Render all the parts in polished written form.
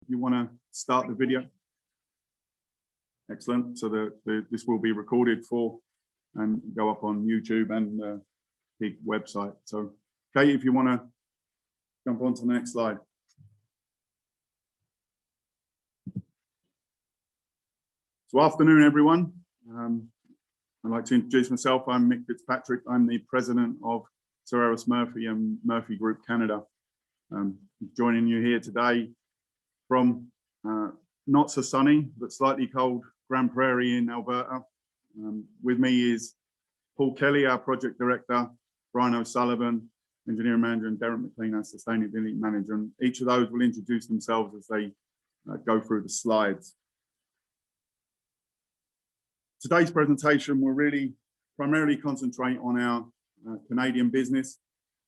you want to start the video. Excellent. So this will be recorded for and go up on YouTube and the website. So, Kate, if you want to jump on to the next slide. So, afternoon, everyone. I'd like to introduce myself. I'm Mick Fitzpatrick. I'm the president of Surerus Murphy and Murphy Group Canada. Joining you here today from not so sunny, but slightly cold Grand Prairie in Alberta. With me is Paul Kelly, our project director, Brian O'Sullivan, engineer manager, and Derek McLean, our sustainability manager. And each of those will introduce themselves as they go through the slides. Today's presentation will really primarily concentrate on our Canadian business,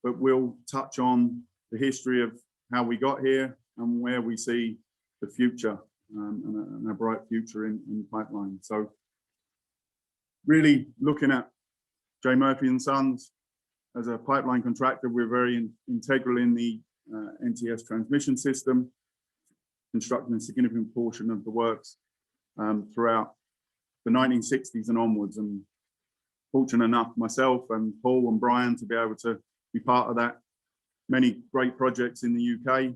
but we'll touch on the history of how we got here and where we see the future and a bright future in pipeline. So really looking at J. Murphy & Sons as a pipeline contractor, we're very integral in the NTS transmission system, constructing a significant portion of the works throughout the 1960s and onwards, and fortunate enough myself and Paul and Brian to be able to be part of that. Many great projects in the UK.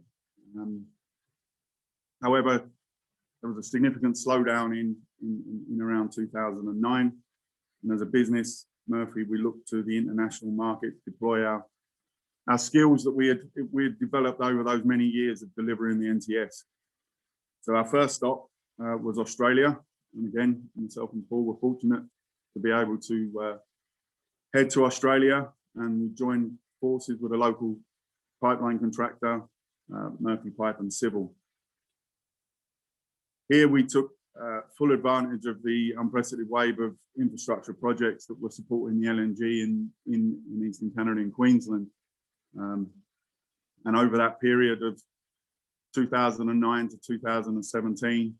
However, there was a significant slowdown in around 2009, and as a business, Murphy, we looked to the international market to deploy our skills that we had developed over those many years of delivering the NTS. So our first stop was Australia. And again, myself and Paul were fortunate to be able to head to Australia, and we joined forces with a local pipeline contractor, Murphy Pipe and Civil. Here we took full advantage of the unprecedented wave of infrastructure projects that were supporting the LNG in Eastern Canada and Queensland. And over that period of 2009 to 2017,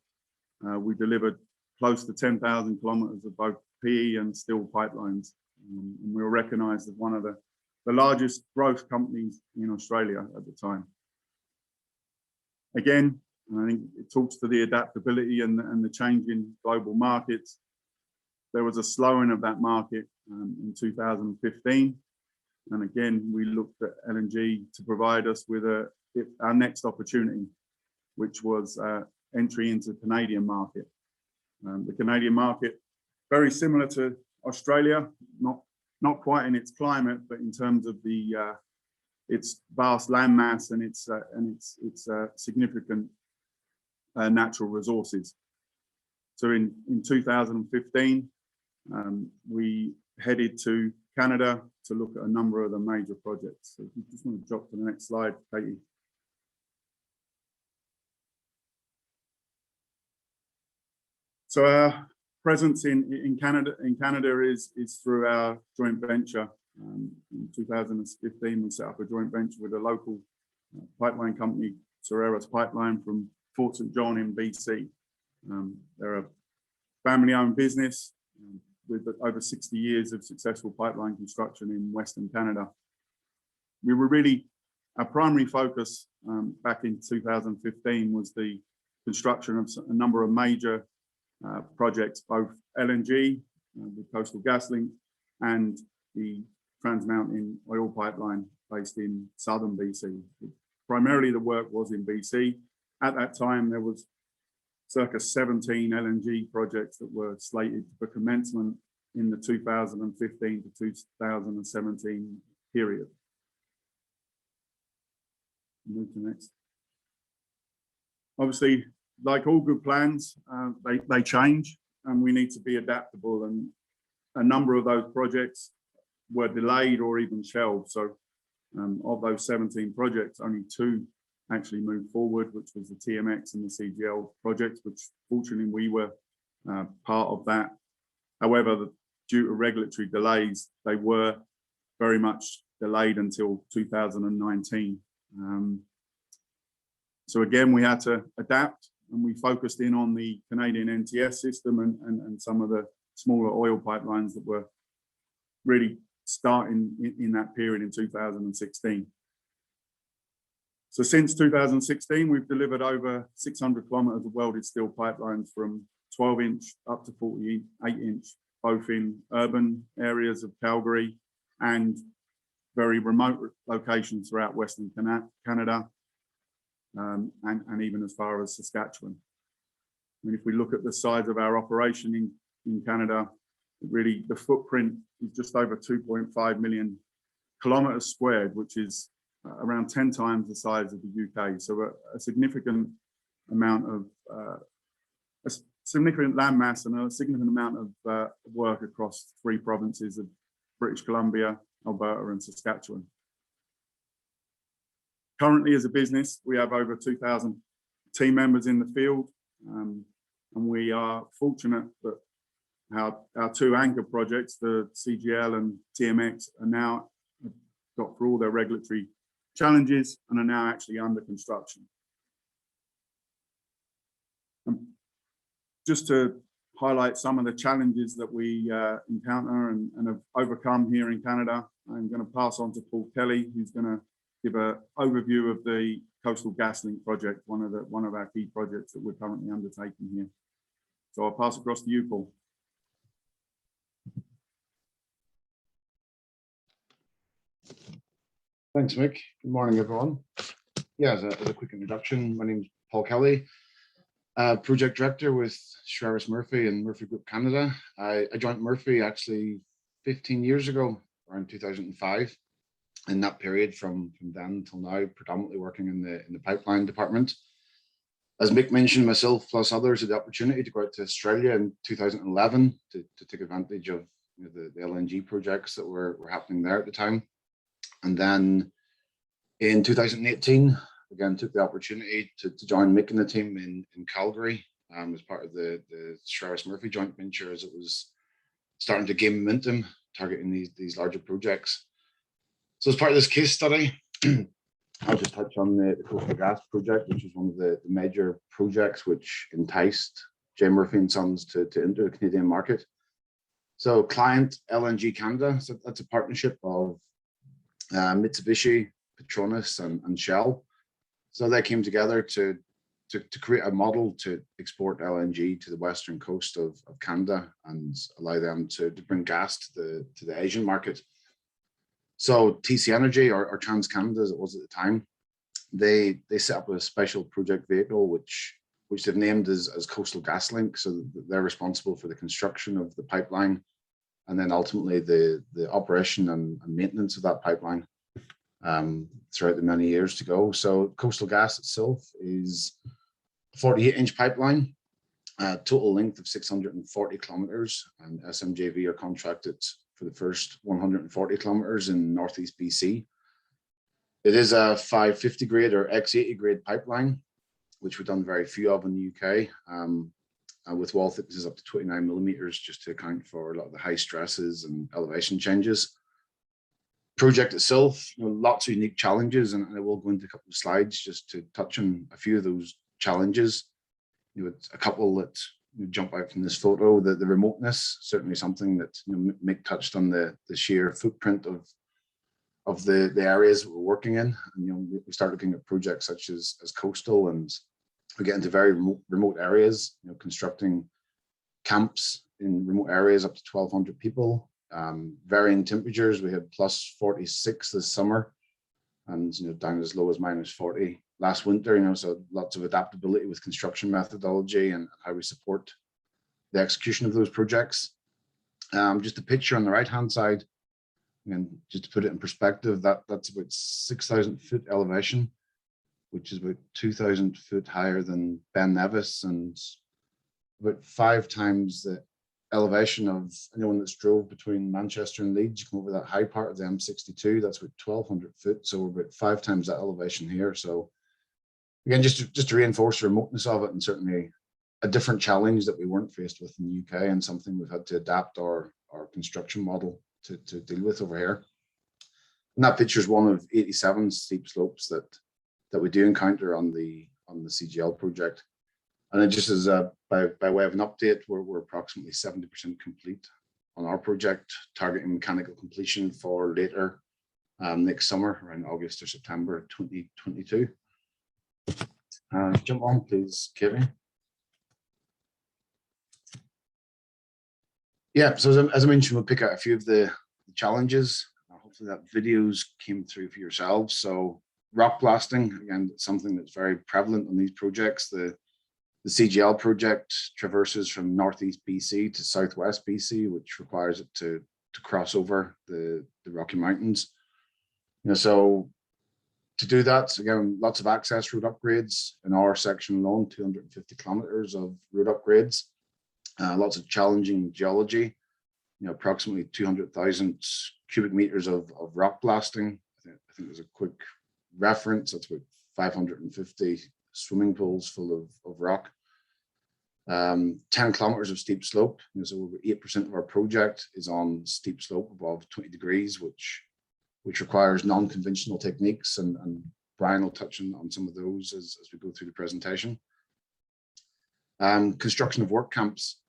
we delivered close to 10,000 kilometres of both PE and steel pipelines. And we were recognised as one of the largest growth companies in Australia at the time. Again, I think it talks to the adaptability and the change in global markets. There was a slowing of that market in 2015. And again, we looked at LNG to provide us with our next opportunity, which was entry into the Canadian market. The Canadian market, very similar to Australia, not quite in its climate, but in terms of its vast landmass and its significant natural resources. So in 2015, we headed to Canada to look at a number of the major projects. So if you just want to drop to the next slide, Katie. So our presence in Canada is through our joint venture. In 2015, we set up a joint venture with a local pipeline company, Surerus Pipeline, from Fort St. John in BC. They're a family-owned business with over 60 years of successful pipeline construction in Western Canada. We were really, our primary focus back in 2015 was the construction of a number of major projects, both LNG, the Coastal GasLink, and the Trans Mountain oil pipeline based in southern BC. Primarily the work was in BC. At that time, there was circa 17 LNG projects that were slated for commencement in the 2015 to 2017 period. Move to next. Obviously, like all good plans, they change, and we need to be adaptable. And a number of those projects were delayed or even shelved. So of those 17 projects, only 2 actually moved forward, which was the TMX and the CGL projects, which fortunately we were part of that. However, due to regulatory delays, they were very much delayed until 2019. So again, we had to adapt, and we focused in on the Canadian NTS system and some of the smaller oil pipelines that were really starting in that period in 2016. So since 2016, we've delivered over 600 kilometers of welded steel pipelines from 12-inch up to 48-inch, both in urban areas of Calgary and very remote locations throughout Western Canada, and even as far as Saskatchewan. I mean, if we look at the size of our operation in Canada, really the footprint is just over 2.5 million kilometers squared, which is around 10 times the size of the UK. So a significant amount of a significant landmass and a significant amount of work across 3 provinces of British Columbia, Alberta, and Saskatchewan. Currently, as a business, we have over 2,000 team members in the field, and we are fortunate that our 2 anchor projects, the CGL and TMX, are now got through all their regulatory challenges and are now actually under construction. Just to highlight some of the challenges that we encounter and have overcome here in Canada, I'm going to pass on to Paul Kelly, who's going to give an overview of the Coastal GasLink project, one of our key projects that we're currently undertaking here. So I'll pass across to you, Paul. Thanks, Mick. Good morning, everyone. Yeah, as a quick introduction, my name is Paul Kelly, project director with Surerus Murphy and Murphy Group Canada. I joined Murphy actually 15 years ago, around 2005. In that period, from then till now, predominantly working in the pipeline department. As Mick mentioned, myself plus others had the opportunity to go out to Australia in 2011 to take advantage of the LNG projects that were happening there at the time. And then in 2018, again, took the opportunity to join Mick and the team in Calgary as part of the Surerus Murphy Joint Venture, as it was starting to gain momentum, targeting these larger projects. So as part of this case study, I'll just touch on the Coastal Gas project, which is one of the major projects which enticed J. Murphy and Sons to enter the Canadian market. So client LNG Canada, so that's a partnership of Mitsubishi, Petronas, and Shell. So they came together to create a model to export LNG to the western coast of Canada and allow them to bring gas to the Asian market. So TC Energy, or TransCanada as it was at the time, they set up a special project vehicle which they've named as Coastal GasLink. So they're responsible for the construction of the pipeline and then ultimately the operation and maintenance of that pipeline throughout the many years to go. So Coastal Gas itself is a 48-inch pipeline, total length of 640 kilometers, and SMJV are contracted for the first 140 kilometers in northeast BC. It is a 550 grade or X80 grade pipeline, which we've done very few of in the UK, with wall thicknesses up to 29 millimeters, just to account for a lot of the high stresses and elevation changes. Project itself, lots of unique challenges, and I will go into a couple of slides just to touch on a few of those challenges. A couple that jump out from this photo. The remoteness, certainly something that Mick touched on, the sheer footprint of the areas we're working in. And we start looking at projects such as coastal, and we get into very remote areas. Constructing camps in remote areas up to 1,200 people. Varying temperatures. We had plus 46 this summer, and down as low as minus 40 last winter. So lots of adaptability with construction methodology and how we support the execution of those projects. Just a picture on the right hand side, and just to put it in perspective, that's about 6,000 foot elevation, which is about 2,000 foot higher than Ben Nevis, and about 5 times the elevation of anyone that's drove between Manchester and Leeds. You come over that high part of the M62, that's about 1,200 foot. So we're about 5 times that elevation here. So again, just to reinforce the remoteness of it, and certainly a different challenge that we weren't faced with in the UK, and something we've had to adapt our construction model to deal with over here. And that picture is one of 87 steep slopes that we do encounter on the CGL project. And then just as by way of an update, we're approximately 70% complete on our project, targeting mechanical completion for later next summer, around August or September 2022. Jump on, please, Katie. Yeah, so as I mentioned, we'll pick out a few of the challenges. Hopefully that videos came through for yourselves. So rock blasting, again, something that's very prevalent on these projects. The CGL project traverses from northeast BC to southwest BC, which requires it to cross over the Rocky Mountains. So to do that, again, lots of access road upgrades in our section alone, 250 kilometers of road upgrades. Lots of challenging geology, approximately 200,000 cubic meters of rock blasting. I think there's a quick reference. That's about 550 swimming pools full of rock. 10 kilometers of steep slope. So over 8% of our project is on steep slope above 20 degrees, which requires non-conventional techniques, and Brian will touch on some of those as we go through the presentation. Construction of work camps.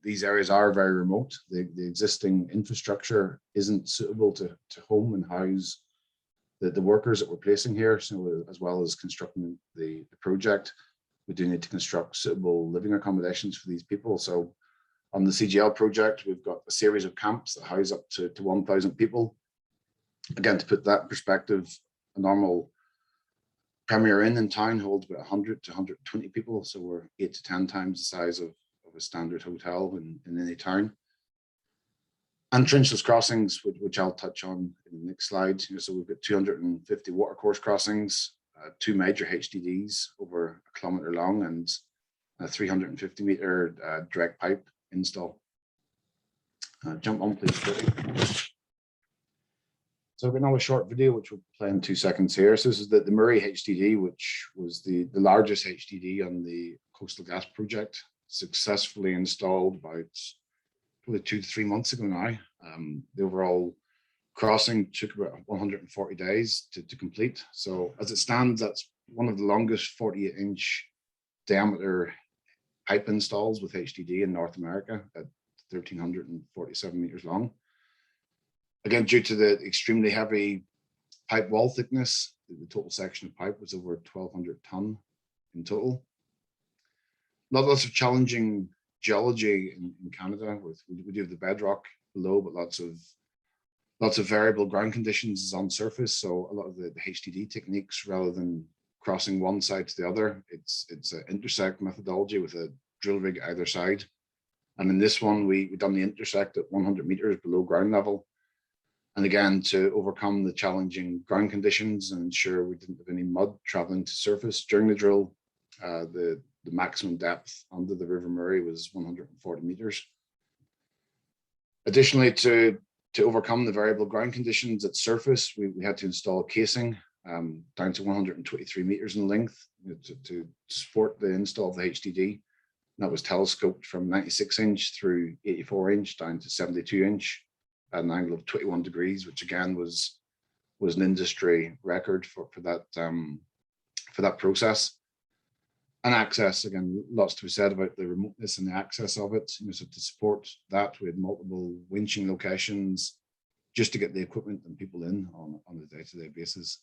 These areas are very remote. The existing infrastructure isn't suitable to home and house the workers that we're placing here. So as well as constructing the project, we do need to construct suitable living accommodations for these people. So on the CGL project, we've got a series of camps that house up to 1,000 people. Again, to put that in perspective, a normal Premier Inn in town holds about 100 to 120 people. So we're 8 to 10 times the size of a standard hotel in any town. And trenchless crossings, which I'll touch on in the next slide. So we've got 250 watercourse crossings, 2 major HDDs over a kilometer long, and a 350 meter direct pipe install. Jump on, please, Cody. So I've got another short video, which we'll play in 2 seconds here. So this is the Murray HDD, which was the largest HDD on the Coastal Gas project, successfully installed about probably 2 to 3 months ago now. The overall crossing took about 140 days to complete. So as it stands, that's one of the longest 48-inch diameter pipe installs with HDD in North America at 1,347 meters long. Again, due to the extremely heavy pipe wall thickness, the total section of pipe was over 1,200 ton in total. Lots of challenging geology in Canada. We do have the bedrock below, but lots of variable ground conditions on surface. So a lot of the HDD techniques, rather than crossing one side to the other, it's an intersect methodology with a drill rig either side. And in this one, we done the intersect at 100 meters below ground level. And again, to overcome the challenging ground conditions and ensure we didn't have any mud traveling to surface during the drill, the maximum depth under the River Murray was 140 meters. Additionally, to overcome the variable ground conditions at surface, we had to install casing down to 123 meters in length to support the install of the HDD. That was telescoped from 96-inch through 84-inch down to 72-inch at an angle of 21 degrees, which again was an industry record for that process. And access, again, lots to be said about the remoteness and the access of it. So to support that, we had multiple winching locations just to get the equipment and people in on a day-to-day basis.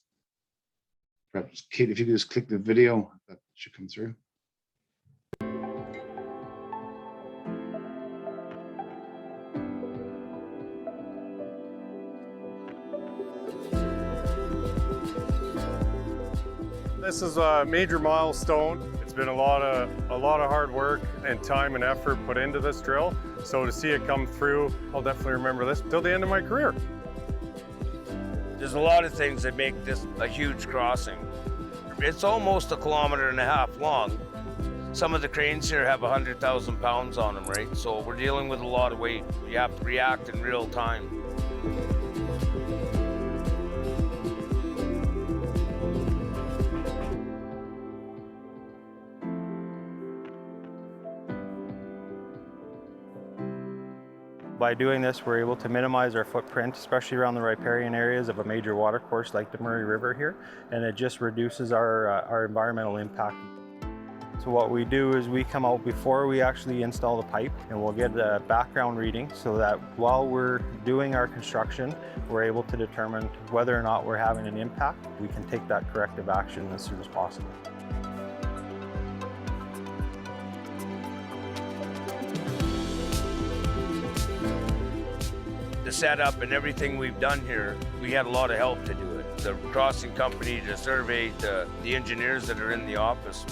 Perhaps, Kate, if you could just click the video, that should come through. This is a major milestone. It's been a lot of hard work and time and effort put into this drill. So to see it come through, I'll definitely remember this till the end of my career. There's a lot of things that make this a huge crossing. It's almost 1.5 kilometers long. Some of the cranes here have 100,000 pounds on them, right? So we're dealing with a lot of weight. You have to react in real time. By doing this, we're able to minimize our footprint, especially around the riparian areas of a major watercourse like the Murray River here, and it just reduces our environmental impact. So what we do is we come out before we actually install the pipe, and we'll get a background reading so that while we're doing our construction, we're able to determine whether or not we're having an impact. We can take that corrective action as soon as possible. The setup and everything we've done here, we had a lot of help to do it. The crossing company, the survey, the engineers that are in the office.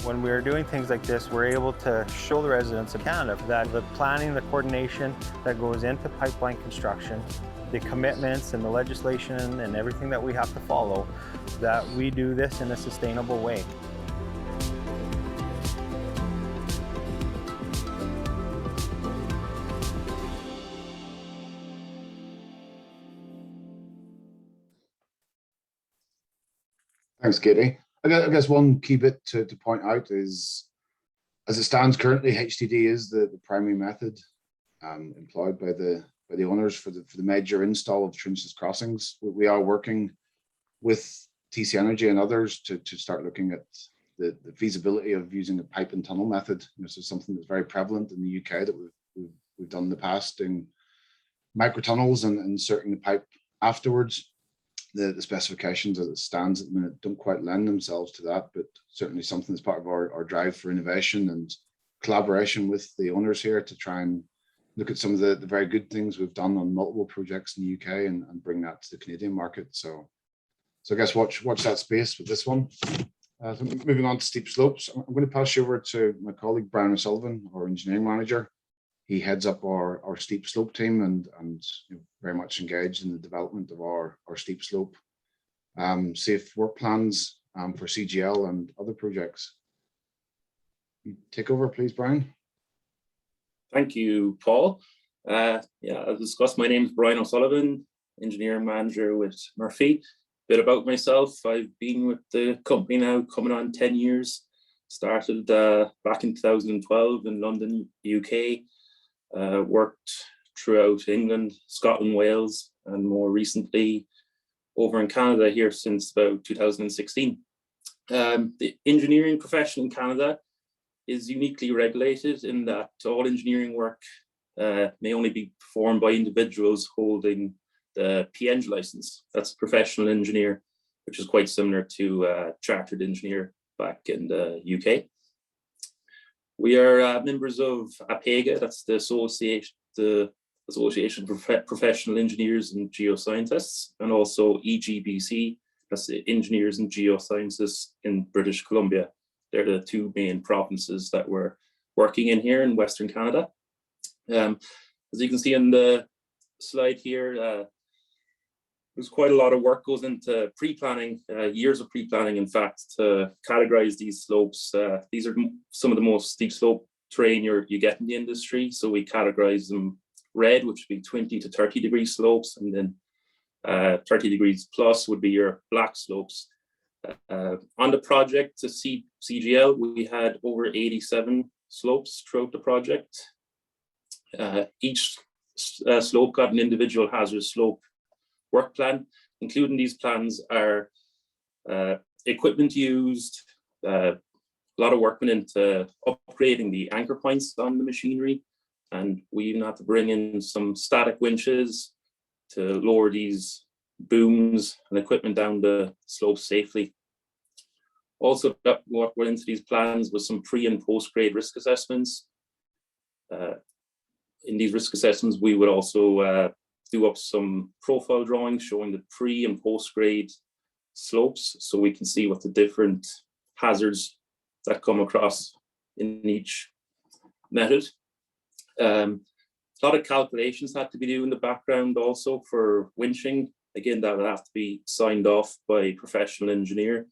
When we're doing things like this, we're able to show the residents of Canada that the planning, the coordination that goes into pipeline construction, the commitments and the legislation and everything that we have to follow, that we do this in a sustainable way. Thanks, Katie. I guess one key bit to point out is, as it stands currently, HDD is the primary method employed by the owners for the major install of trenchless crossings. We are working with TC Energy and others to start looking at the feasibility of using a pipe and tunnel method. This is something that's very prevalent in the UK that we've done in the past, in micro tunnels and inserting the pipe afterwards. The specifications as it stands at the minute don't quite lend themselves to that, but certainly something that's part of our drive for innovation and collaboration with the owners here to try and look at some of the very good things we've done on multiple projects in the UK and bring that to the Canadian market. So I guess watch that space with this one. So moving on to steep slopes, I'm going to pass you over to my colleague Brian O'Sullivan, our engineering manager. He heads up our steep slope team and very much engaged in the development of our steep slope safe work plans for CGL and other projects. You take over, please, Brian. Thank you, Paul. As discussed, my name is Brian O'Sullivan, engineering manager with Murphy. A bit about myself: I've been with the company now coming on 10 years. Started back in 2012 in London, UK. Worked throughout England, Scotland, Wales, and more recently over in Canada here since about 2016. The engineering profession in Canada is uniquely regulated in that all engineering work may only be performed by individuals holding the PEng license. That's professional engineer, which is quite similar to chartered engineer back in the UK. We are members of APEGA, that's the Association of Professional Engineers and Geoscientists, and also EGBC, that's the Engineers and Geosciences in British Columbia. They're the two main provinces that we're working in here in Western Canada. As you can see on the slide here, there's quite a lot of work goes into pre-planning, years of pre-planning, in fact, to categorize these slopes. These are some of the most steep slope terrain you get in the industry. So we categorize them red, which would be 20 to 30 degree slopes, and then 30 degrees plus would be your black slopes. On the project to CGL, we had over 87 slopes throughout the project. Each slope got an individual hazardous slope work plan. Including these plans are equipment used, a lot of work went into upgrading the anchor points on the machinery, and we even had to bring in some static winches to lower these booms and equipment down the slope safely. Also, what went into these plans was some pre and post grade risk assessments. In these risk assessments, we would also do up some profile drawings showing the pre and post grade slopes, so we can see what the different hazards that come across in each method. A lot of calculations had to be done in the background also for winching. Again, that would have to be signed off by a professional engineer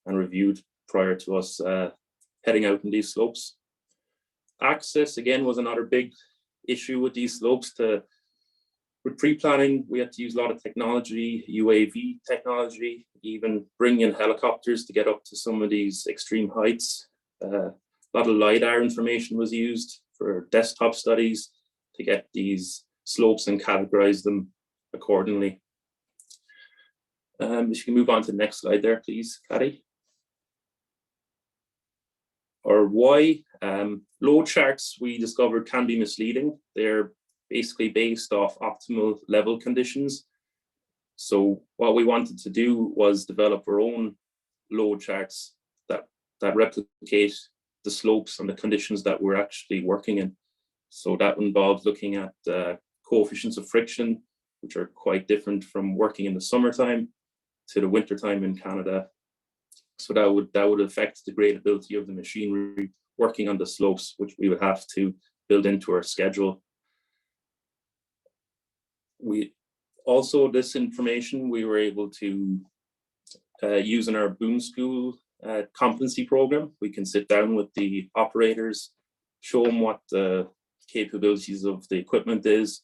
and reviewed prior to us heading out in these slopes. Access, again, was another big issue with these slopes. With pre-planning, we had to use a lot of technology, UAV technology, even bring in helicopters to get up to some of these extreme heights. A lot of LiDAR information was used for desktop studies, to get these slopes and categorize them accordingly. If you can move on to the next slide there, please, Caddy. Or why? Load charts we discovered can be misleading. They're basically based off optimal level conditions. So what we wanted to do was develop our own load charts that replicate the slopes and the conditions that we're actually working in. So that involves looking at coefficients of friction, which are quite different from working in the summertime to the wintertime in Canada. So that would affect the gradability of the machinery working on the slopes, which we would have to build into our schedule. We also, this information we were able to use in our boom school competency program. We can sit down with the operators, show them what the capabilities of the equipment is,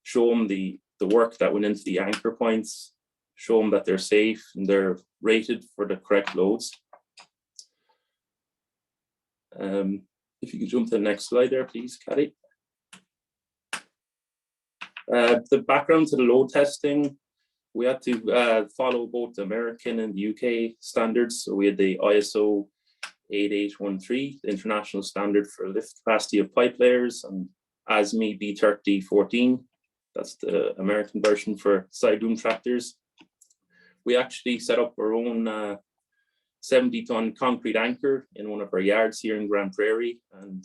show them the work that went into the anchor points, show them that they're safe and they're rated for the correct loads. If you could jump to the next slide there, please, Caddy. The background to the load testing, we had to follow both the American and the UK standards. So we had the ISO 8813, the international standard for lift capacity of pipe layers, and ASME B3014, that's the American version for side boom tractors. We actually set up our own 70-ton concrete anchor in one of our yards here in Grand Prairie and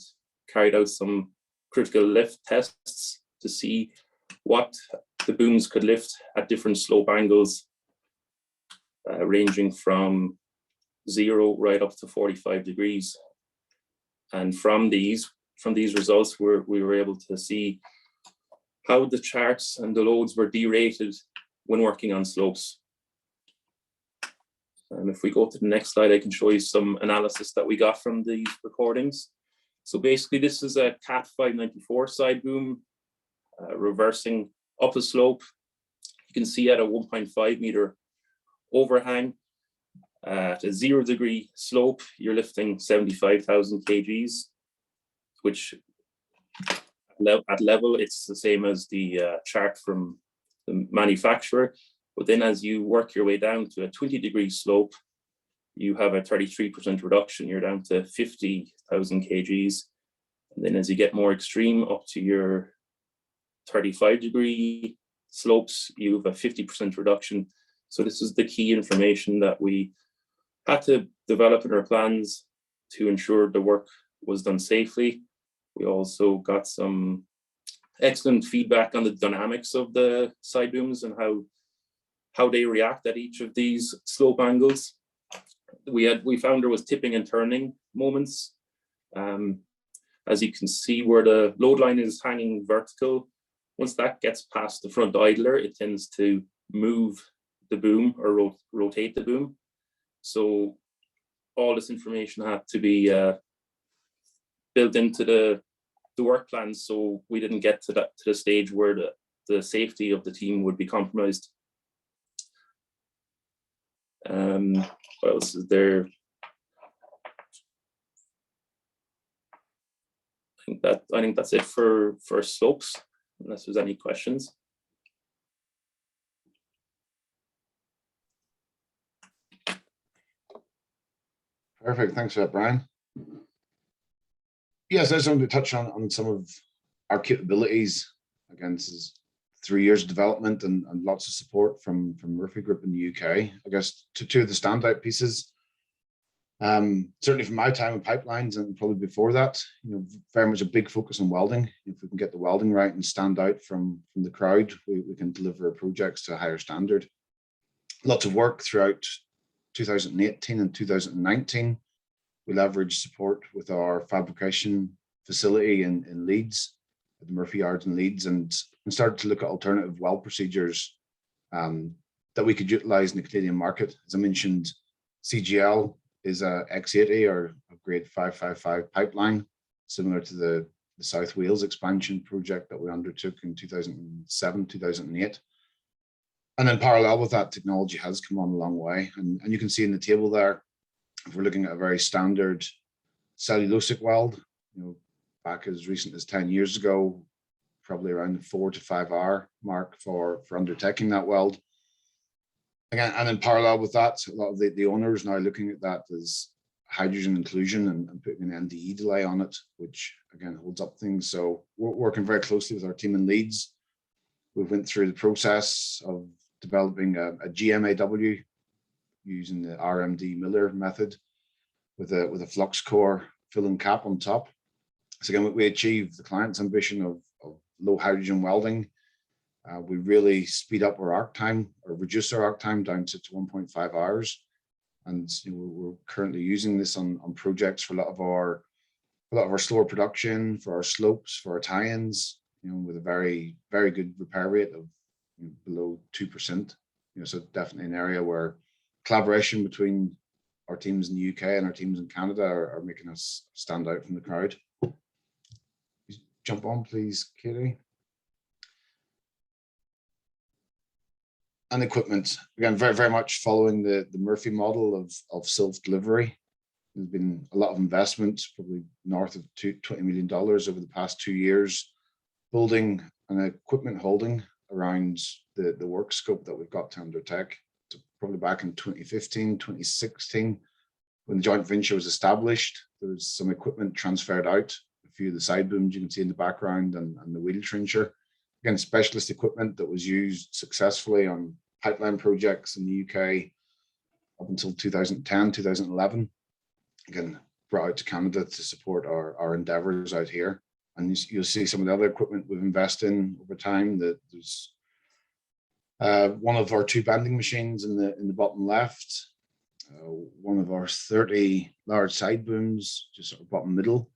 carried out some critical lift tests to see what the booms could lift at different slope angles, ranging from 0 right up to 45 degrees. And from these results, we were able to see how the charts and the loads were derated when working on slopes. And if we go to the next slide, I can show you some analysis that we got from these recordings. So basically, this is a CAT 594 side boom reversing up a slope. You can see at a 1.5 meter overhang, at a 0 degree slope, you're lifting 75,000 kgs, which at level, it's the same as the chart from the manufacturer. But then as you work your way down to a 20 degree slope, you have a 33% reduction. You're down to 50,000 kgs. And then as you get more extreme up to your 35 degree slopes, you have a 50% reduction. So this is the key information that we had to develop in our plans to ensure the work was done safely. We also got some excellent feedback on the dynamics of the side booms and how they react at each of these slope angles. We found there was tipping and turning moments. As you can see where the load line is hanging vertical, once that gets past the front idler, it tends to move the boom or rotate the boom. So all this information had to be built into the work plan, so we didn't get to the stage where the safety of the team would be compromised. What else is there? I think that's it for slopes, unless there's any questions. Perfect. Thanks for that, Brian. Yes, I just wanted to touch on some of our capabilities. Again, this is 3 years of development and lots of support from Murphy Group in the UK. I guess two of the standout pieces, certainly from my time in pipelines and probably before that, very much a big focus on welding. If we can get the welding right and stand out from the crowd, we can deliver projects to a higher standard. Lots of work throughout 2018 and 2019. We leveraged support with our fabrication facility in Leeds, at the Murphy Yards in Leeds, and started to look at alternative weld procedures that we could utilize in the Canadian market. As I mentioned, CGL is a X80 or a grade 555 pipeline, similar to the South Wales expansion project that we undertook in 2007, 2008. And then parallel with that, technology has come on a long way. And you can see in the table there, if we're looking at a very standard cellulosic weld, back as recent as 10 years ago, probably around the 4 to 5 hour mark for undertaking that weld. Again, and in parallel with that, a lot of the owners now looking at that as hydrogen inclusion and putting an NDE delay on it, which again holds up things. So we're working very closely with our team in Leeds. We went through the process of developing a GMAW using the RMD Miller method with a flux core fill and cap on top. So again, we achieved the client's ambition of low hydrogen welding. We really speed up our arc time or reduce our arc time down to 1.5 hours. And we're currently using this on projects for a lot of our slower production, for our slopes, for our tie-ins, with a very, very good repair rate of below 2%. So definitely an area where collaboration between our teams in the UK and our teams in Canada are making us stand out from the crowd. Jump on, please, Katie. And equipment, again, very, very much following the Murphy model of self-delivery. There's been a lot of investment, probably north of $20 million over the past 2 years, building an equipment holding around the work scope that we've got to undertake. So probably back in 2015, 2016, when the joint venture was established, there was some equipment transferred out, a few of the side booms you can see in the background and the wheel trencher. Again, specialist equipment that was used successfully on pipeline projects in the UK up until 2010, 2011. Again, brought out to Canada to support our endeavors out here. And you'll see some of the other equipment we've invested in over time. That there's one of our 2 banding machines in the bottom left, one of our 30 large side booms, just sort of bottom middle.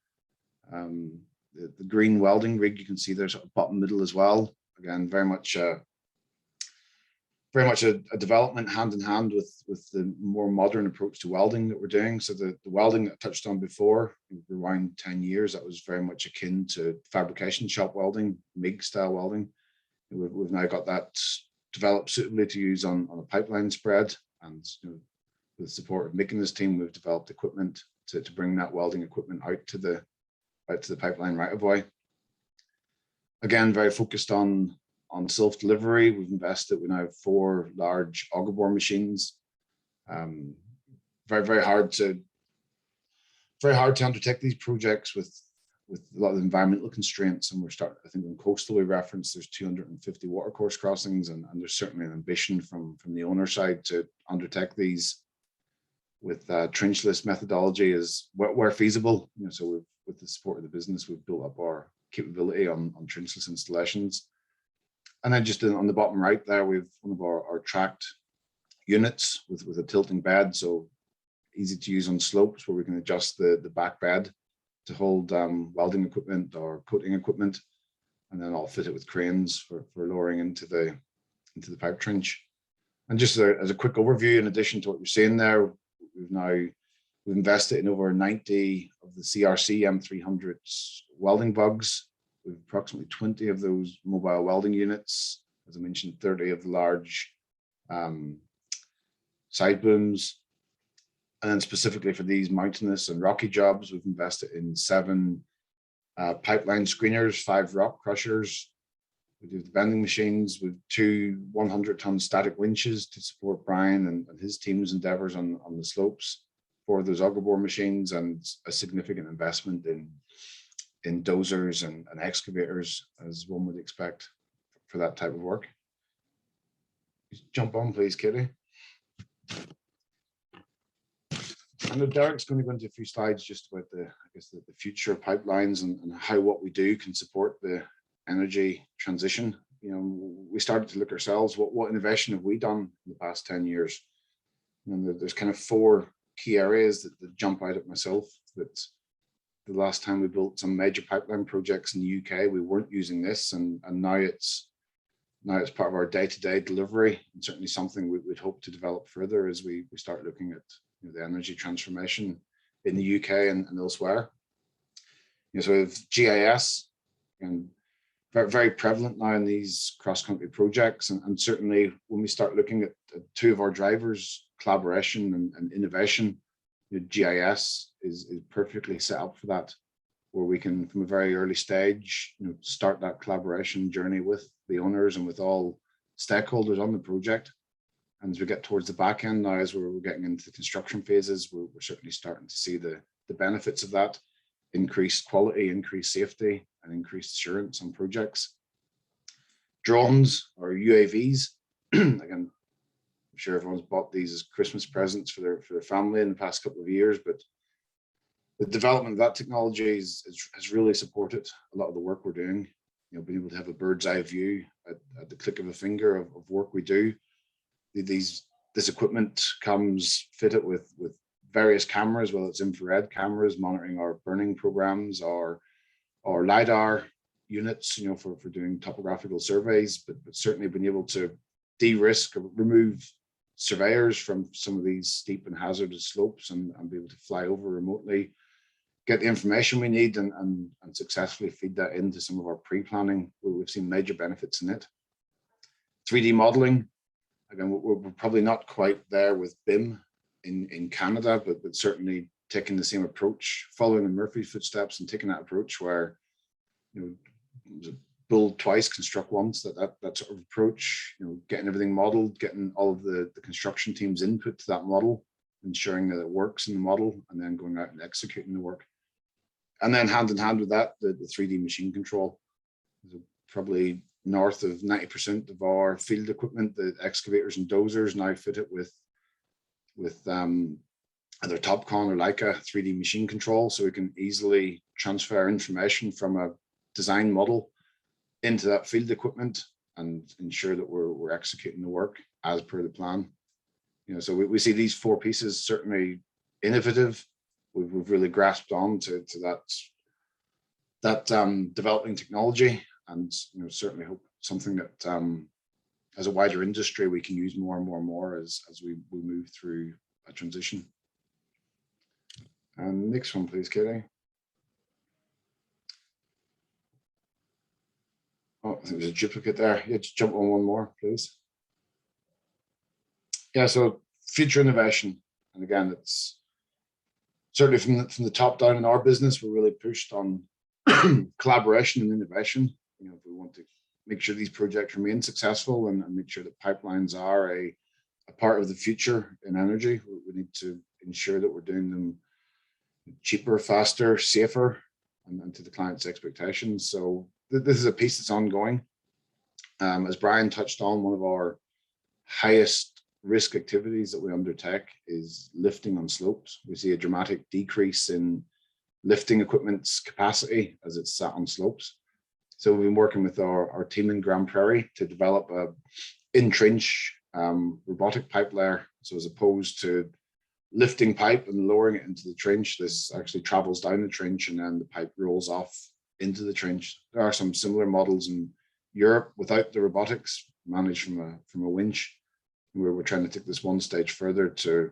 The green welding rig, you can see there's sort of bottom middle as well. Again, very much a development hand in hand with the more modern approach to welding that we're doing. So the welding that I touched on before, rewind 10 years, that was very much akin to fabrication shop welding, MIG style welding. We've now got that developed suitably to use on a pipeline spread. And with the support of Mick and his team, we've developed equipment to bring that welding equipment out to the pipeline right of way. Again, very focused on self-delivery. We've invested, we now have 4 large auger bore machines. Very, very hard to undertake these projects with a lot of environmental constraints. And we're starting, I think in coastal we referenced, there's 250 watercourse crossings, and there's certainly an ambition from the owner side to undertake these with trenchless methodology as where feasible. So with the support of the business, we've built up our capability on trenchless installations. And then just on the bottom right there, we've one of our tracked units with a tilting bed, so easy to use on slopes where we can adjust the back bed to hold welding equipment or coating equipment, and then I'll fit it with cranes for lowering into the pipe trench. And just as a quick overview, in addition to what you're seeing there, we've invested in over 90 of the CRC M300s welding bugs. We've approximately 20 of those mobile welding units, as I mentioned, 30 of the large side booms. And then specifically for these mountainous and rocky jobs, we've invested in 7 pipeline screeners, 5 rock crushers. We do the bending machines with 2 100-ton static winches to support Brian and his team's endeavors on the slopes for those auger bore machines, and a significant investment in dozers and excavators, as one would expect for that type of work. Jump on, please, Kitty. I know Derek's going to go into a few slides just about the future of pipelines and how what we do can support the energy transition. We started to look ourselves, what innovation have we done in the past 10 years? And there's kind of 4 key areas that jump out at myself. That the last time we built some major pipeline projects in the UK, we weren't using this, and now it's part of our day-to-day delivery, and certainly something we'd hope to develop further as we start looking at the energy transformation in the UK and elsewhere. So with GIS, and very, very prevalent now in these cross-country projects, and certainly when we start looking at 2 of our drivers, collaboration and innovation, GIS is perfectly set up for that. where we can, from a very early stage, start that collaboration journey with the owners and with all stakeholders on the project. And as we get towards the back end now, as we're getting into the construction phases, we're certainly starting to see the benefits of that: increased quality, increased safety, and increased assurance on projects. Drones or UAVs, again, I'm sure everyone's bought these as Christmas presents for their family in the past couple of years, but the development of that technology has really supported a lot of the work we're doing. Being able to have a bird's eye view at the click of a finger of work we do. This equipment comes fitted with various cameras, whether it's infrared cameras monitoring our burning programs, or LiDAR units, for doing topographical surveys, but certainly being able to de-risk or remove surveyors from some of these steep and hazardous slopes and be able to fly over remotely, get the information we need and successfully feed that into some of our pre-planning. We've seen major benefits in it. 3D modeling, again, we're probably not quite there with BIM in Canada, but certainly taking the same approach, following in Murphy's footsteps and taking that approach where, build twice, construct once, that sort of approach, getting everything modeled, getting all of the construction team's input to that model, ensuring that it works in the model, and then going out and executing the work. And then hand in hand with that, the 3D machine control. Probably north of 90% of our field equipment, the excavators and dozers, now fitted with either Topcon or Leica 3D machine control, so we can easily transfer information from a design model into that field equipment and ensure that we're executing the work as per the plan. So we see these four pieces certainly innovative. We've really grasped on to that developing technology, and certainly hope something that as a wider industry we can use more and more as we move through a transition. And next one, please, Katie. Oh, I think there's a duplicate there. Yeah, just jump on one more, please. Yeah, so future innovation. And again, it's certainly from the top down in our business, we're really pushed on collaboration and innovation. If we want to make sure these projects remain successful and make sure that pipelines are a part of the future in energy, we need to ensure that we're doing them cheaper, faster, safer, and to the client's expectations. So this is a piece that's ongoing. As Brian touched on, one of our highest risk activities that we undertake is lifting on slopes. We see a dramatic decrease in lifting equipment's capacity as it's sat on slopes. So we've been working with our team in Grand Prairie to develop a in-trench robotic pipe layer. So as opposed to lifting pipe and lowering it into the trench, this actually travels down the trench and then the pipe rolls off into the trench. There are some similar models in Europe without the robotics, managed from a winch. We're trying to take this one stage further to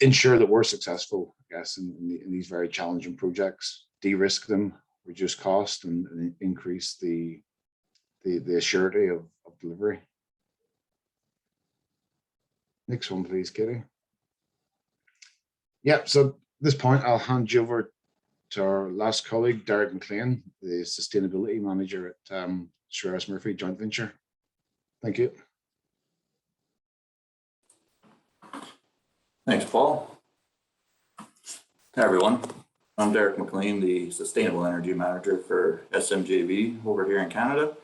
ensure that we're successful, I guess, in these very challenging projects, de-risk them, reduce cost, and increase the surety of delivery. Next one, please, Katie. Yeah, so at this point, I'll hand you over to our last colleague, Derek McLean, the Sustainability Manager at Surerus Murphy Joint Venture. Thank you. Thanks, Paul. Hi, everyone. I'm Derek McLean, the Sustainable Energy Manager for SMJV over here in Canada.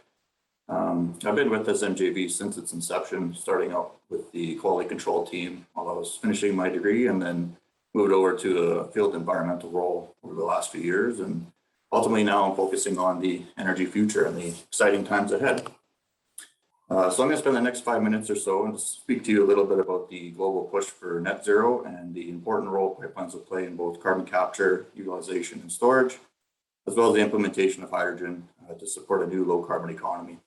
I've been with SMJV since its inception, starting out with the quality control team while I was finishing my degree, and then moved over to a field environmental role over the last few years. And ultimately now I'm focusing on the energy future and the exciting times ahead. So I'm going to spend the next 5 minutes or so and speak to you a little bit about the global push for net zero and the important role pipelines will play in both carbon capture, utilization, and storage, as well as the implementation of hydrogen to support a new low carbon economy.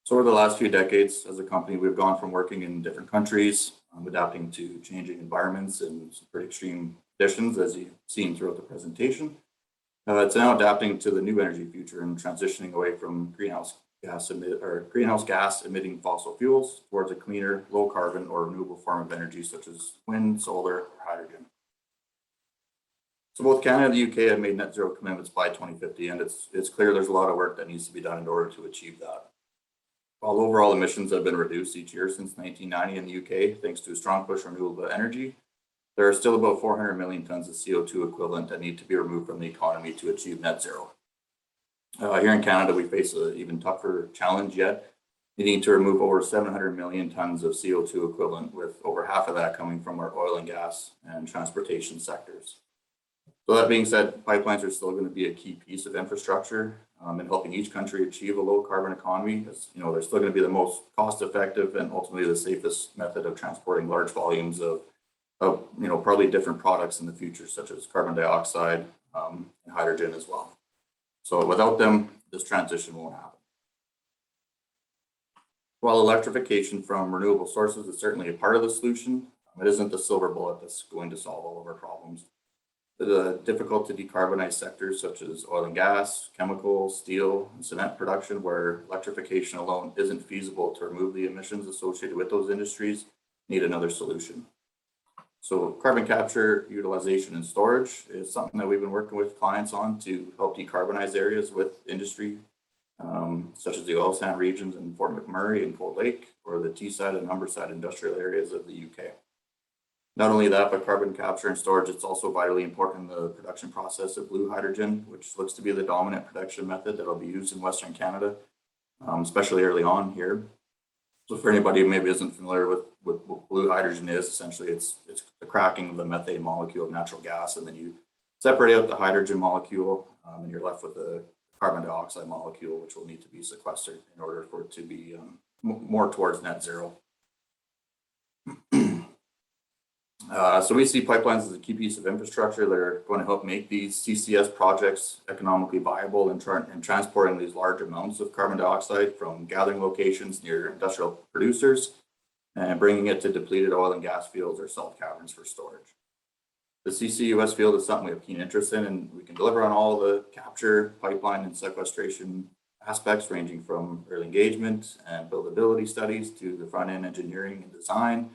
So over the last few decades, as a company, we've gone from working in different countries, adapting to changing environments and some pretty extreme conditions, as you've seen throughout the presentation. It's now adapting to the new energy future and transitioning away from greenhouse gas emitting fossil fuels towards a cleaner, low carbon or renewable form of energy such as wind, solar, or hydrogen. So both Canada and the UK have made net zero commitments by 2050, and it's clear there's a lot of work that needs to be done in order to achieve that. While overall emissions have been reduced each year since 1990 in the UK, thanks to a strong push for renewable energy, there are still about 400 million tons of CO2 equivalent that need to be removed from the economy to achieve net zero. Here in Canada, we face an even tougher challenge yet, needing to remove over 700 million tons of CO2 equivalent, with over half of that coming from our oil and gas and transportation sectors. So that being said, pipelines are still going to be a key piece of infrastructure in helping each country achieve a low carbon economy. As you know, they're still going to be the most cost effective and ultimately the safest method of transporting large volumes of probably different products in the future, such as carbon dioxide and hydrogen as well. So without them, this transition won't happen. While electrification from renewable sources is certainly a part of the solution, it isn't the silver bullet that's going to solve all of our problems. The difficult to decarbonize sectors such as oil and gas, chemicals, steel, and cement production, where electrification alone isn't feasible to remove the emissions associated with those industries, need another solution. So carbon capture, utilization, and storage is something that we've been working with clients on to help decarbonize areas with industry, such as the oil sand regions in Fort McMurray and Cold Lake, or the Teesside and Humberside industrial areas of the UK. Not only that, but carbon capture and storage, it's also vitally important in the production process of blue hydrogen, which looks to be the dominant production method that will be used in Western Canada, especially early on here. So for anybody who maybe isn't familiar with what blue hydrogen is, essentially it's the cracking of the methane molecule of natural gas, and then you separate out the hydrogen molecule, and you're left with the carbon dioxide molecule, which will need to be sequestered in order for it to be more towards net zero. So we see pipelines as a key piece of infrastructure that are going to help make these CCS projects economically viable and transporting these large amounts of carbon dioxide from gathering locations near industrial producers and bringing it to depleted oil and gas fields or salt caverns for storage. The CCUS field is something we have keen interest in, and we can deliver on all the capture, pipeline, and sequestration aspects, ranging from early engagement and buildability studies to the front-end engineering and design,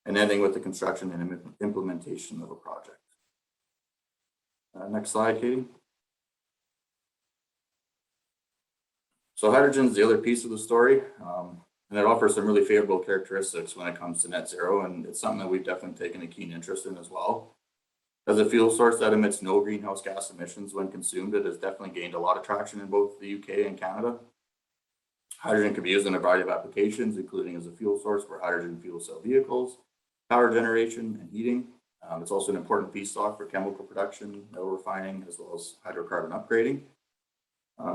and ending with the construction and implementation of a project. Next slide, Katie. So hydrogen is the other piece of the story, and it offers some really favorable characteristics when it comes to net zero, and it's something that we've definitely taken a keen interest in as well. As a fuel source that emits no greenhouse gas emissions when consumed, it has definitely gained a lot of traction in both the UK and Canada. Hydrogen can be used in a variety of applications, including as a fuel source for hydrogen fuel cell vehicles, power generation, and heating. It's also an important feedstock for chemical production, metal refining, as well as hydrocarbon upgrading.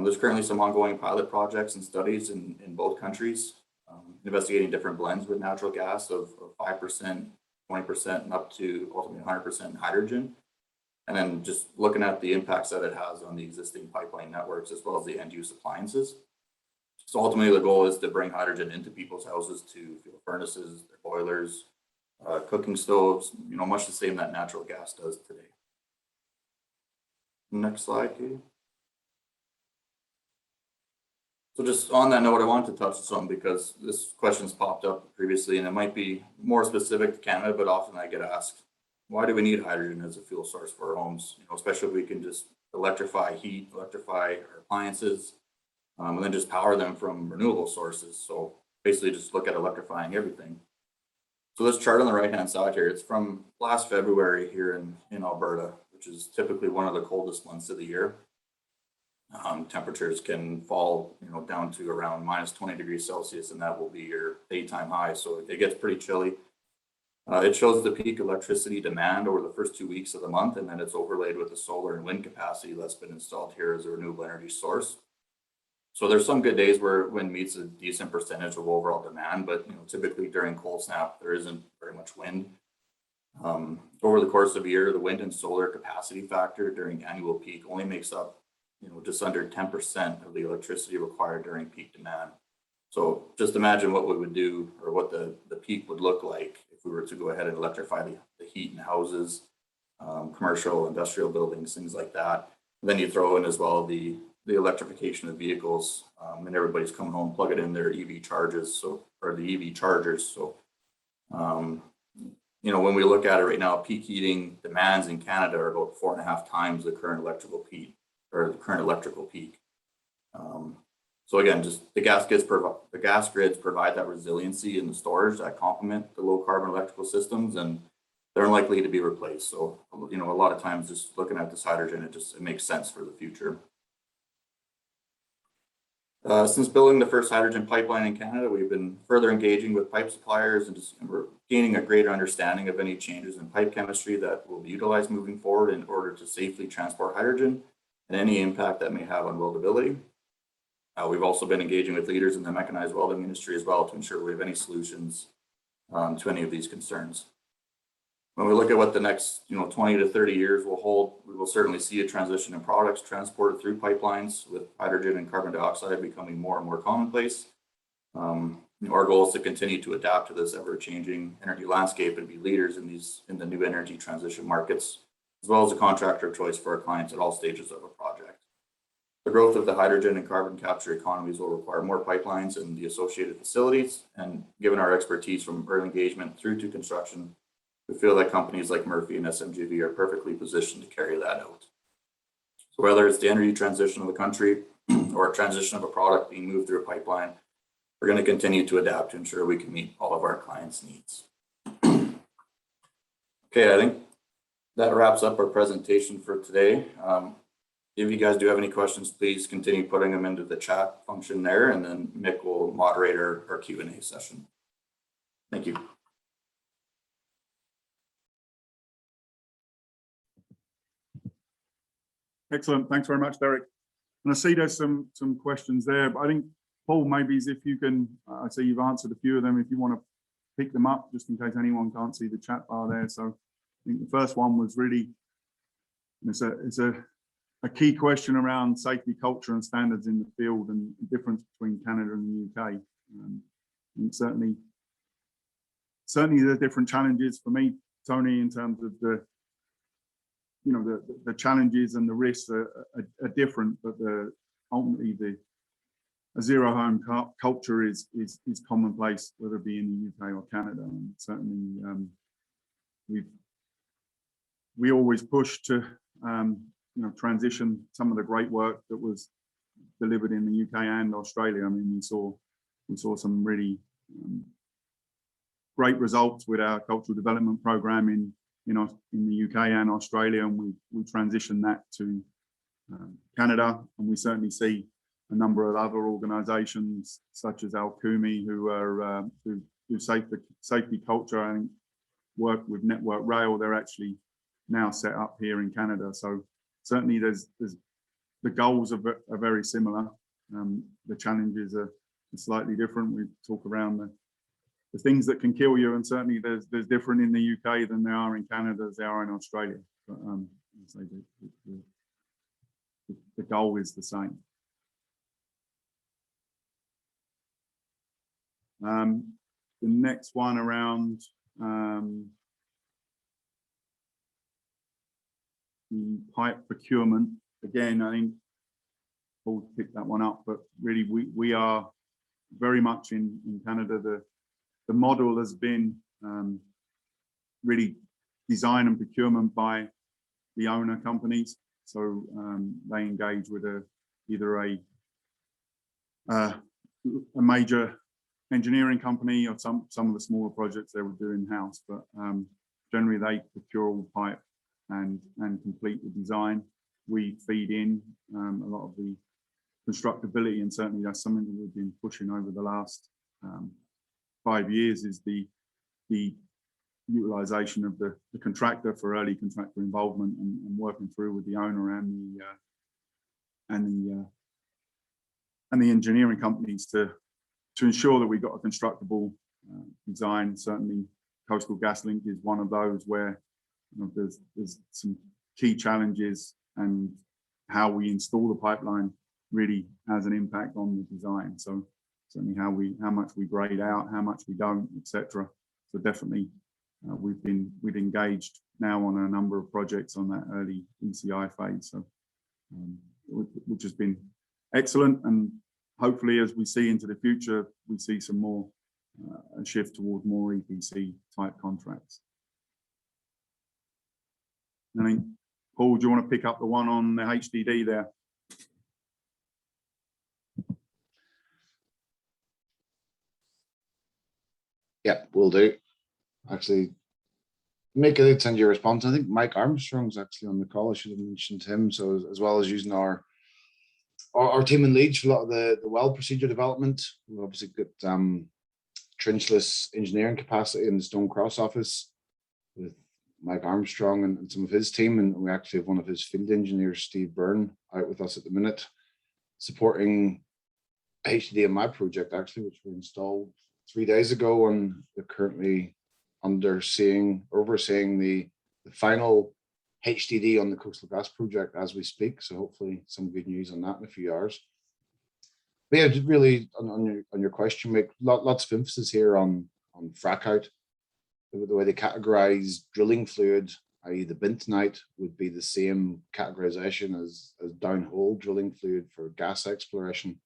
There's currently some ongoing pilot projects and studies in both countries, investigating different blends with natural gas of 5%, 20%, and up to ultimately 100% hydrogen. And then just looking at the impacts that it has on the existing pipeline networks, as well as the end-use appliances. So ultimately, the goal is to bring hydrogen into people's houses to fuel furnaces, their boilers, cooking stoves, much the same that natural gas does today. Next slide, Katie. So just on that note, I wanted to touch on something because this question's popped up previously, and it might be more specific to Canada, but often I get asked, why do we need hydrogen as a fuel source for our homes? Especially if we can just electrify heat, electrify our appliances, and then just power them from renewable sources. So basically just look at electrifying everything. So this chart on the right-hand side here, it's from last February here in Alberta, which is typically one of the coldest months of the year. Temperatures can fall, down to around minus 20 degrees Celsius, and that will be your daytime high. So it gets pretty chilly. It shows the peak electricity demand over the first 2 weeks of the month, and then it's overlaid with the solar and wind capacity that's been installed here as a renewable energy source. So there's some good days where wind meets a decent percentage of overall demand, but typically during cold snap, there isn't very much wind. Over the course of a year, the wind and solar capacity factor during annual peak only makes up just under 10% of the electricity required during peak demand. So just imagine what we would do, or what the peak would look like if we were to go ahead and electrify the heat in houses, commercial, industrial buildings, things like that. And then you throw in as well the electrification of vehicles, and everybody's coming home plugging in their EV charges, or the EV chargers. So when we look at it right now, peak heating demands in Canada are about 4.5 times the current electrical peak. So again, just the gas grids provide that resiliency and the storage that complement the low carbon electrical systems, and they're unlikely to be replaced. So, a lot of times just looking at this hydrogen, it makes sense for the future. Since building the first hydrogen pipeline in Canada, we've been further engaging with pipe suppliers and we're gaining a greater understanding of any changes in pipe chemistry that will be utilized moving forward in order to safely transport hydrogen and any impact that may have on weldability. We've also been engaging with leaders in the mechanized welding industry as well to ensure we have any solutions to any of these concerns. When we look at what the next 20 to 30 years will hold, we will certainly see a transition in products transported through pipelines, with hydrogen and carbon dioxide becoming more and more commonplace. Our goal is to continue to adapt to this ever-changing energy landscape and be leaders in the new energy transition markets, as well as a contractor of choice for our clients at all stages of a project. The growth of the hydrogen and carbon capture economies will require more pipelines and the associated facilities, and given our expertise from early engagement through to construction, we feel that companies like Murphy and SMJV are perfectly positioned to carry that out. So whether it's the energy transition of the country or a transition of a product being moved through a pipeline, we're going to continue to adapt to ensure we can meet all of our clients' needs. Okay, I think that wraps up our presentation for today. If you guys do have any questions, please continue putting them into the chat function there, and then Mick will moderate our Q&A session. Thank you. Excellent. Thanks very much, Derek. And I see there's some questions there, but I think, Paul, maybe if you can, I see you've answered a few of them, if you want to pick them up, just in case anyone can't see the chat bar there. So I think the first one was really, it's a key question around safety culture and standards in the field and the difference between Canada and the UK. And certainly there are different challenges for me, Tony, in terms of the challenges and the risks are different, but ultimately a zero harm culture is commonplace, whether it be in the UK or Canada. And certainly we always push to transition some of the great work that was delivered in the UK and Australia. I mean, we saw some really great results with our cultural development program in the UK and Australia, and we transitioned that to Canada, and we certainly see a number of other organisations such as Alcumi who safety culture and work with Network Rail. They're actually now set up here in Canada. So certainly there's the goals are very similar. The challenges are slightly different. We talk around the things that can kill you, and certainly there's different in the UK than there are in Canada as there are in Australia. But the goal is the same. The next one around the pipe procurement. Again, I think Paul picked that one up, but really we are very much in Canada. The model has been really design and procurement by the owner companies. So they engage with either a major engineering company or some of the smaller projects they would do in-house, but generally they procure all pipe and complete the design. We feed in a lot of the constructability, and certainly that's something that we've been pushing over the last 5 years, is the utilization of the contractor for early contractor involvement and working through with the owner and the engineering companies to ensure that we got a constructible design. Certainly Coastal GasLink is one of those where there's some key challenges, and how we install the pipeline really has an impact on the design. So certainly how much we grade out, how much we don't, etc. So definitely we've engaged now on a number of projects on that early ECI phase, so which has been excellent. And hopefully, as we see into the future, we see some more a shift towards more EPC type contracts. I think, Paul, do you want to pick up the one on the HDD there? Yeah, will do. Actually, make a send you a response. I think Mike Armstrong's actually on the call. I should have mentioned him. So as well as using our team in Leeds for a lot of the well procedure development, we've obviously got trenchless engineering capacity in the Stone Cross office with Mike Armstrong and some of his team, and we actually have one of his field engineers, Steve Byrne, out with us at the minute, supporting HDMI project actually, which we installed 3 days ago, and they're currently overseeing the final HDD on the Coastal Gas project as we speak. So hopefully some good news on that in a few hours. But yeah, just really on your question, make lots of emphasis here on frac out. The way they categorize drilling fluid, i.e. the bentonite, would be the same categorization as downhole drilling fluid for gas exploration.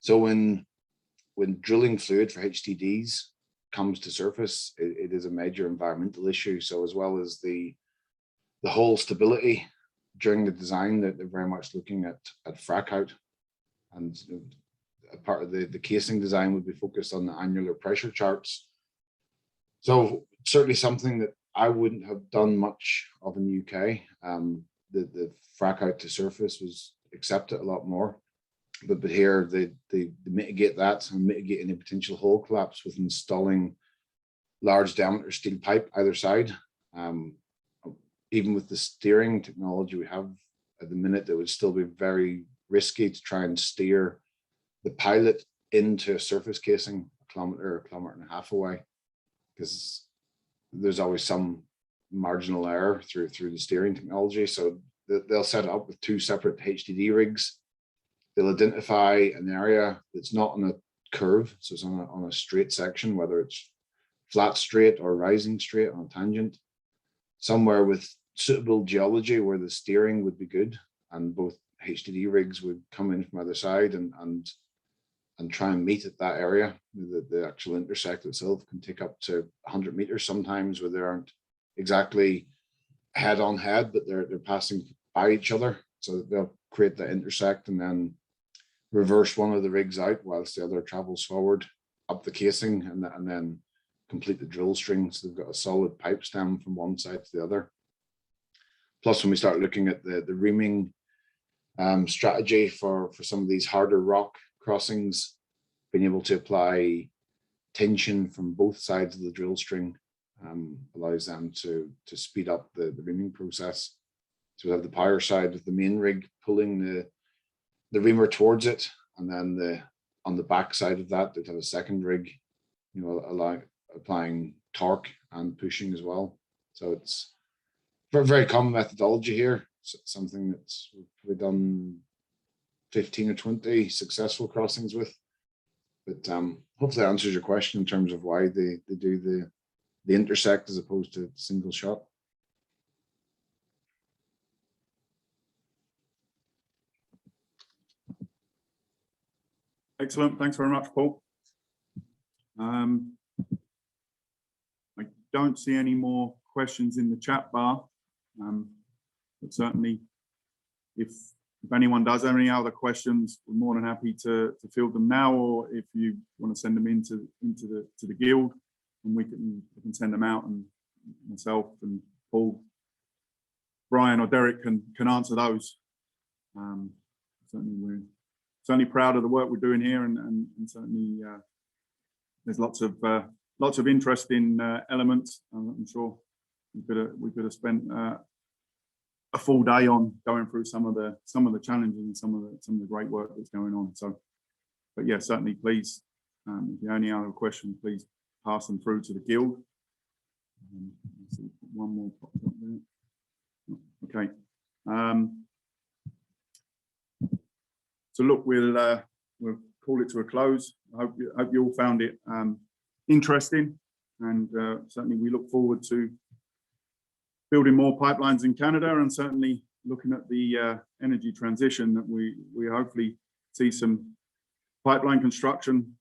So when drilling fluid for HDDs comes to surface, it is a major environmental issue. So as well as the whole stability during the design, that they're very much looking at frac out, and a part of the casing design would be focused on the annular pressure charts. So certainly something that I wouldn't have done much of in the UK. The frac out to surface was accepted a lot more, but here they mitigate that and mitigate any potential hole collapse with installing large diameter steel pipe either side. Even with the steering technology we have at the minute, it would still be very risky to try and steer the pilot into a surface casing a kilometer and a half away, because there's always some marginal error through the steering technology. So they'll set it up with two separate HDD rigs. They'll identify an area that's not on a curve, so it's on a straight section, whether it's flat straight or rising straight on a tangent, somewhere with suitable geology where the steering would be good, and both HDD rigs would come in from either side and try and meet at that area. The actual intersect itself can take up to 100 meters sometimes, where they aren't exactly head on head, but they're passing by each other. So they'll create that intersect and then reverse one of the rigs out whilst the other travels forward up the casing, and then complete the drill string. So they've got a solid pipe stem from one side to the other. Plus, when we start looking at the reaming strategy for some of these harder rock crossings, being able to apply tension from both sides of the drill string allows them to speed up the reaming process. So we have the power side with the main rig pulling the reamer towards it, and then on the back side of that, they'd have a second rig, applying torque and pushing as well. So it's a very common methodology here. It's something that's we've done 15 or 20 successful crossings with. But hopefully that answers your question in terms of why they do the intersect as opposed to single shot. Excellent. Thanks very much, Paul. I don't see any more questions in the chat bar, but certainly if anyone does have any other questions, we're more than happy to field them now, or if you want to send them into the guild, and we can send them out, and myself and Paul, Brian or Derek can answer those. Certainly we're certainly proud of the work we're doing here, and certainly there's lots of interesting elements. I'm sure we could have spent a full day on going through some of the challenges and some of the great work that's going on. So, but yeah, certainly please, if you have any other questions, please pass them through to the guild. One more popped up there. Okay. So look, we'll call it to a close. I hope you all found it interesting, and certainly we look forward to building more pipelines in Canada, and certainly looking at the energy transition, that we hopefully see some pipeline construction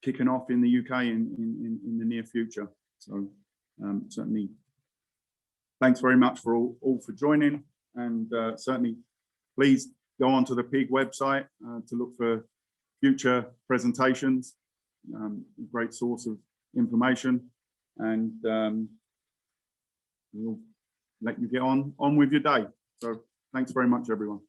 kicking off in the UK in the near future. So certainly thanks very much for all for joining, and certainly please go onto the PIG website to look for future presentations. Great source of information, and we'll let you get on with your day. So thanks very much, everyone.